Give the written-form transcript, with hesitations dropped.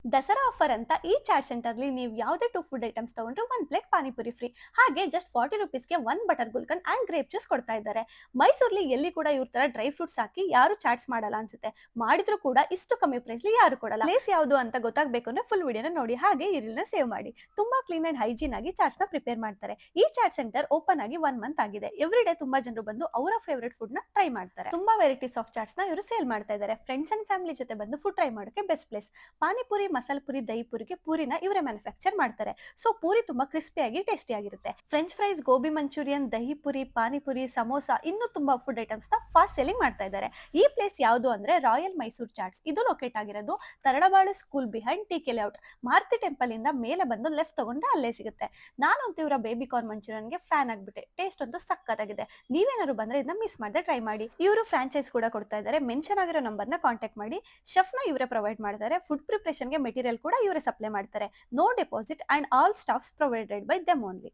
Dasara offer ಅಂತ ಈ chat centre ಅಲ್ಲಿ ನೀವು ಯಾವುದೇ 2 ಫುಡ್ ಐಟಮ್ಸ್ ತಗೊಂಡ್ರೆ 1 ಪ್ಲೇಟ್ ಪಾನಿಪುರಿ ಫ್ರೀ. ಹಾಗೆ just 40 ರೂಪೀಸ್‌ಗೆ 1 butter gulkand and grape juice ಕೊಡ್ತಾ ಇದ್ದಾರೆ. ಮೈಸೂರಲ್ಲಿ ಎಲ್ಲಿ ಕೂಡ ಇವ್ರ ತರ ಡ್ರೈ ಫ್ರೂಟ್ಸ್ ಹಾಕಿ ಯಾರು ಚಾಟ್ಸ್ ಮಾಡಲ್ಲ ಅನ್ಸುತ್ತೆ. ಮಾಡಿದ್ರು ಕೂಡ ಇಷ್ಟು ಕಮ್ಮಿ ಪ್ರೈಸ್‌ಲಿ ಯಾರು ಕೊಡಲ್ಲ. ಪ್ಲೇಸ್ ಯಾವುದು ಅಂತ ಗೊತ್ತಾಗಬೇಕು ಅಂದ್ರೆ ಫುಲ್ ವಿಡಿಯೋನ ನೋಡಿ, ಹಾಗೆ ಈ ರೀಲ್‌ನ ಸೇವ್ ಮಾಡಿ. ತುಂಬಾ ಕ್ಲೀನ್ ಅಂಡ್ ಹೈಜೀನ್ ಆಗಿ ಚಾಟ್ಸ್‌ನ ಪ್ರಿಪೇರ್ ಮಾಡ್ತಾರೆ. ಈ ಚಾಟ್ ಸೆಂಟರ್ ಓಪನ್ ಆಗಿ 1 ಮಂತ್ ಆಗಿದೆ. ಎವ್ರಿ ಡೇ ತುಂಬಾ ಜನರು ಬಂದು ಅವರ ಫೇವರೇಟ್ ಫುಡ್ ನ ಟ್ರೈ ಮಾಡ್ತಾರೆ. ತುಂಬಾ ವೆರೈಟೀಸ್ ಆಫ್ ಚಾಟ್ಸ್ ನ ಇವರು ಸೇಲ್ ಮಾಡ್ತಾ ಇದ್ದಾರೆ. ಫ್ರೆಂಡ್ಸ್ ಅಂಡ್ ಫ್ಯಾಮಿಲಿ ಜೊತೆ ಬಂದು ಫುಡ್ ಟ್ರೈ ಮಾಡೋಕೆ ಬೆಸ್ಟ್ ಪ್ಲೇಸ್. ಪಾನಿಪುರಿ, ಮಸಾಲೆ ಪುರಿ, ದಹಿ ಪುರಿಗೆ ಪೂರಿನ ಇವರೇ ಮ್ಯಾನುಫ್ಯಾಕ್ಚರ್ ಮಾಡ್ತಾರೆ. ಸೊ ಪೂರಿ ತುಂಬಾ ಕ್ರಿಸ್ಪಿಯಾಗಿ ಟೇಸ್ಟಿ ಆಗಿರುತ್ತೆ. French fries, gobi Manchurian, dahi puri, panipuri, samosa ಇನ್ನೂ ತುಂಬಾ ಫುಡ್ ಐಟಮ್ಸ್ ನ ಫಾಸ್ಟ್ ಸೆಲ್ಲಿಂಗ್ ಮಾಡ್ತಾ ಇದ್ದಾರೆ. ಈ ಪ್ಲೇಸ್ ಯಾವುದು ಅಂದ್ರೆ ರಾಯಲ್ ಮೈಸೂರ್ ಚಾಟ್ಸ್. ಇದು ಲೊಕೇಟ್ ಆಗಿರೋದು Taralabalu school behind T K. Layout. Maruti temple ಇಂದ ಮೇಲೆ ಬಂದು ಲೆಫ್ಟ್ ತಗೊಂಡ್ರೆ ಅಲ್ಲೇ ಸಿಗುತ್ತೆ. ನಾನಂತೂ ಇವರ ಬೇಬಿ ಕಾರ್ನ್ ಮಂಚೂರಿಯನ್ಗೆ ಫ್ಯಾನ್ ಆಗ್ಬಿಟ್ಟೆ. ಟೇಸ್ಟ್ ಅಂತೂ ಸಕ್ಕತ್ತಾಗಿದೆ. ನೀವೇನಾದ್ರು ಬಂದ್ರೆ ಇದನ್ನ ಮಿಸ್ ಮಾಡದೆ ಟ್ರೈ ಮಾಡಿ. ಇವರು ಫ್ರಾಂಚೈಸ್ ಕೂಡ ಕೊಡ್ತಾ ಇದ್ದಾರೆ. ಮೆನ್ಷನ್ ಆಗಿರೋ ನಂಬರ್ನ ಕಾಂಟ್ಯಾಕ್ಟ್ ಮಾಡಿ. ಶೆಫ್ ನ ಇವರೇ ಪ್ರೊವೈಡ್ ಮಾಡ್ತಾರೆ. ಫುಡ್ ಪ್ರಿಪರೇಷನ್ಗೆ ಮೆಟೀರಿಯಲ್ ಕೂಡ ಇವರೇ ಸಪ್ಲೈ ಮಾಡ್ತಾರೆ. No deposit and all staffs provided by them only.